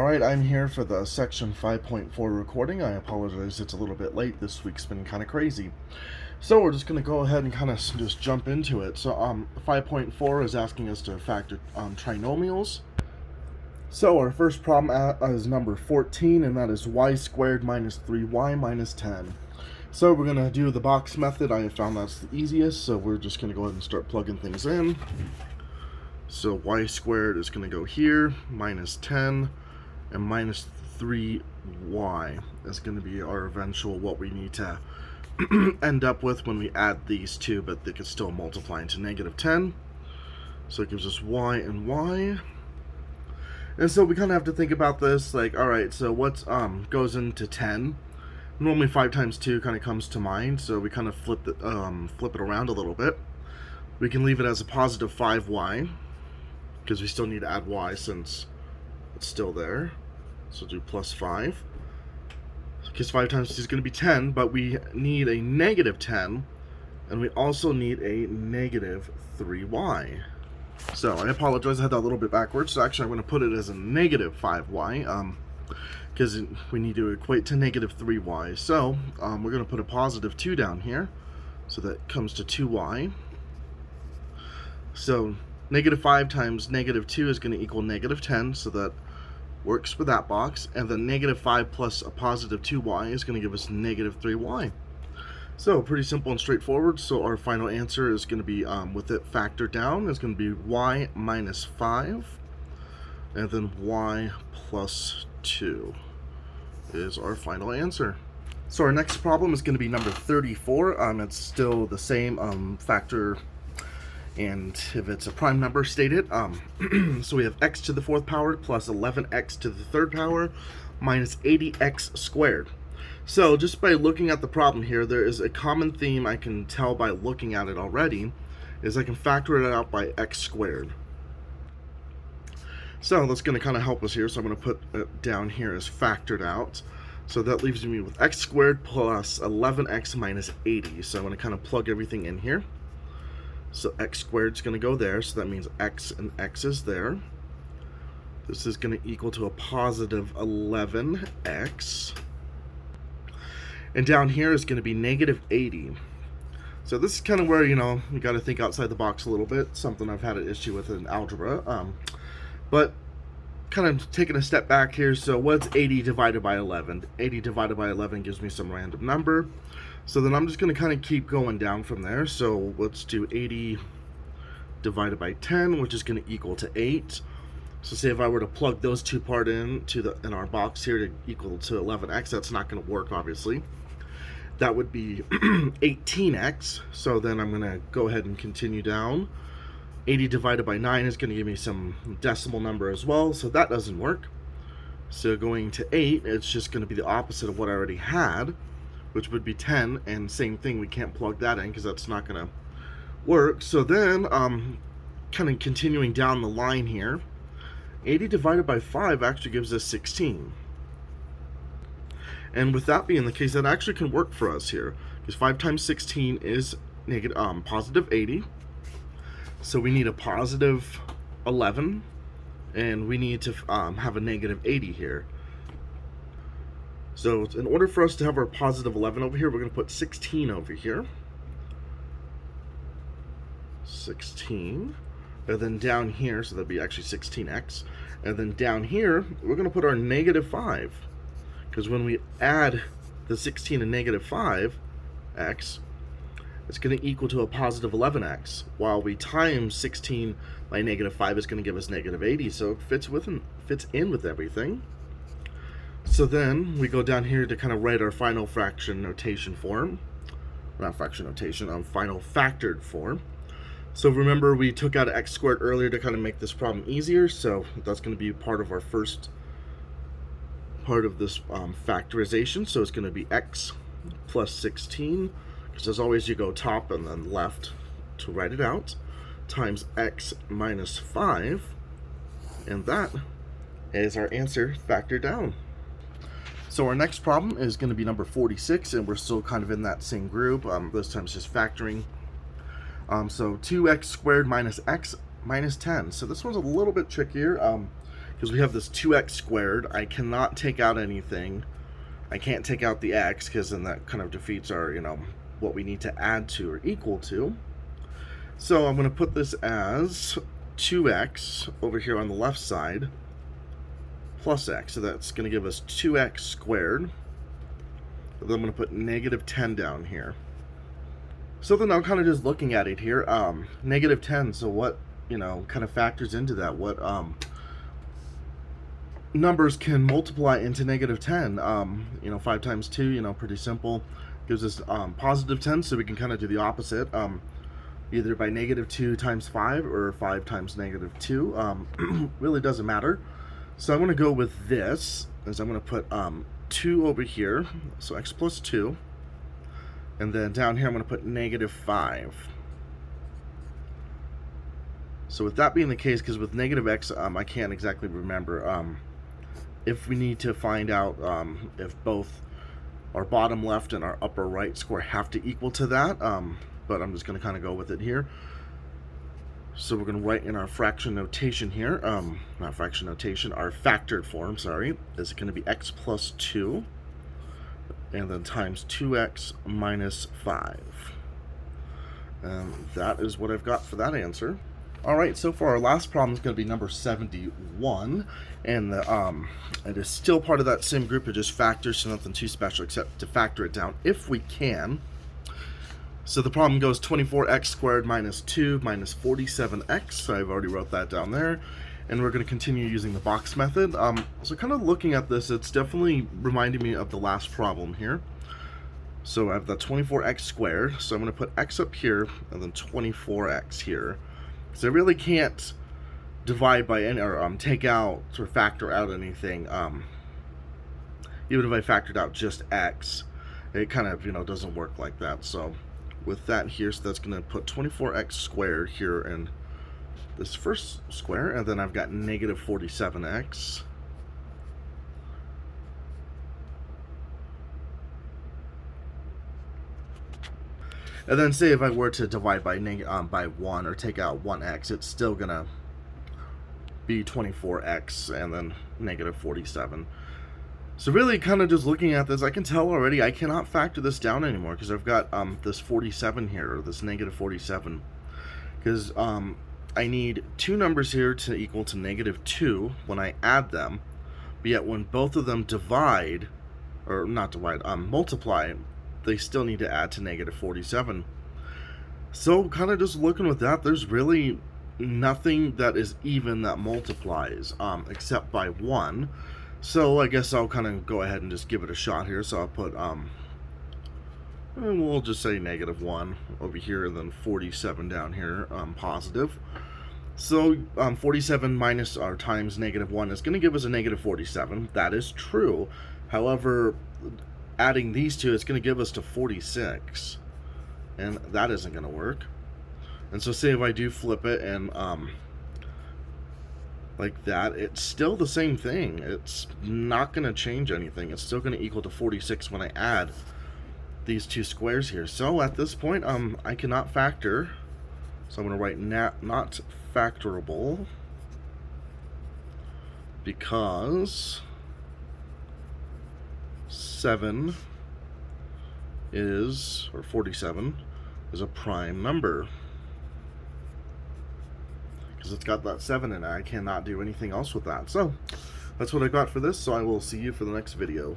Alright, I'm here for the section 5.4 recording. I apologize, it's a little bit late. This week's been kind of crazy. So we're just going to go ahead and kind of just jump into it. So 5.4 is asking us to factor trinomials. So our first problem is number 14, and that is y squared minus 3y minus 10. So we're going to do the box method. I have found that's the easiest, so we're just going to go ahead and start plugging things in. So y squared is going to go here, minus 10, and minus 3y is going to be our eventual what we need to end up with when we add these two, but they could still multiply into negative 10. So it gives us y and y. And so we kind of have to think about this, like, alright, so what goes into 10? Normally 5 times 2 kind of comes to mind, so we kind of flip it around a little bit. We can leave it as a positive 5y, because we still need to add y since it's still there. So do plus 5. Because 5 times 2 is going to be 10, but we need a negative 10, and we also need a negative 3y. So I apologize, I had that a little bit backwards. So actually I'm going to put it as a negative 5y, because we need to equate to negative 3y. So we're going to put a positive 2 down here, so that comes to 2y. So negative 5 times negative 2 is going to equal negative 10, so that works for that box. And then negative 5 plus a positive 2y is going to give us negative 3y. So pretty simple and straightforward. So our final answer is going to be, with it factored down, is going to be y minus 5, and then y plus 2 is our final answer. So our next problem is going to be number 34. It's still the same factor, and if it's a prime number, state it. So we have x to the 4th power plus 11x to the 3rd power minus 80x squared. So just by looking at the problem here, there is a common theme I can tell by looking at it already, is I can factor it out by x squared. So that's going to kind of help us here, so I'm going to put it down here as factored out. So that leaves me with x squared plus 11x minus 80. So I'm going to kind of plug everything in here. So x squared is going to go there, so that means x and x is there. This is going to equal to a positive 11x. And down here is going to be negative 80. So this is kind of where, you got to think outside the box a little bit, something I've had an issue with in algebra. But kind of taking a step back here, so what's 80 divided by 11? 80 divided by 11 gives me some random number. So then I'm just going to kind of keep going down from there. So let's do 80 divided by 10, which is going to equal to 8. So say if I were to plug those two part in our box here to equal to 11x, that's not going to work, obviously. That would be 18x. So then I'm going to go ahead and continue down. 80 divided by 9 is going to give me some decimal number as well, so that doesn't work. So going to 8, it's just going to be the opposite of what I already had, which would be 10, and same thing, we can't plug that in because that's not going to work. So then, kind of continuing down the line here, 80 divided by 5 actually gives us 16. And with that being the case, that actually can work for us here, because 5 times 16 is positive 80. So we need a positive 11, and we need to have a negative 80 here. So in order for us to have our positive 11 over here, we're going to put 16 over here. 16. And then down here, so that'd be actually 16x. And then down here, we're going to put our negative 5. Because when we add the 16 and negative 5x, it's going to equal to a positive 11x. While we times 16 by negative 5 is going to give us negative 80. So it fits in with everything. So then we go down here to kind of write our final fraction notation form. Not fraction notation, final factored form. So remember, we took out x squared earlier to kind of make this problem easier. So that's going to be part of our first part of this factorization. So it's going to be x plus 16, because as always you go top and then left to write it out, times x minus 5, and that is our answer factored down. So our next problem is going to be number 46, and we're still kind of in that same group. This time it's just factoring. So 2x squared minus x minus 10. So this one's a little bit trickier. because we have this 2x squared. I cannot take out anything. I can't take out the x, because then that kind of defeats our, what we need to add to or equal to. So I'm going to put this as 2x over here on the left side plus x. So that's going to give us 2x squared. Then I'm going to put negative 10 down here. So then I'm kind of just looking at it here. Negative 10, so what, kind of factors into that? What numbers can multiply into negative 10? 5 times 2, pretty simple. Gives us positive 10, so we can kind of do the opposite. Either by negative 2 times 5 or 5 times negative 2. Really doesn't matter. So I'm going to go with this, is I'm going to put 2 over here, so x plus 2. And then down here I'm going to put negative 5. So with that being the case, because with negative x, I can't exactly remember if we need to find out if both our bottom left and our upper right square have to equal to that. But I'm just going to kind of go with it here. So we're going to write in our fraction notation here, not fraction notation, our factored form, sorry, is going to be x plus 2, and then times 2x minus 5. And that is what I've got for that answer. Alright, so for our last problem is going to be number 71, and it is still part of that same group of just factors, so nothing too special except to factor it down if we can. So the problem goes 24x squared minus 2 minus 47x. So I've already wrote that down there. And we're going to continue using the box method. So kind of looking at this, it's definitely reminding me of the last problem here. So I have the 24x squared. So I'm going to put x up here and then 24x here. Because I really can't divide by any, or take out or factor out anything. Even if I factored out just x, it kind of, doesn't work like that. So with that here, so that's going to put 24x squared here in this first square, and then I've got negative 47x. And then say if I were to divide by 1 or take out 1x, it's still going to be 24x and then negative 47. So really kind of just looking at this, I can tell already I cannot factor this down anymore because I've got this 47 here, or this negative 47. Because I need two numbers here to equal to negative 2 when I add them. But yet when both of them divide, or not divide, multiply, they still need to add to negative 47. So kind of just looking with that, there's really nothing that is even that multiplies except by 1. So I guess I'll kind of go ahead and just give it a shot here. So I'll put, we'll just say negative 1 over here, and then 47 down here, positive. So 47 minus or times negative 1 is going to give us a negative 47. That is true. However, adding these two, it's going to give us to 46. And that isn't going to work. And so say if I do flip it and like that, it's still the same thing. It's not going to change anything. It's still going to equal to 46 when I add these two squares here. So at this point, I cannot factor. So I'm going to write not factorable, because 7 is, or 47 is a prime number. Because it's got that 7 in it. I cannot do anything else with that. So that's what I got for this. So I will see you for the next video.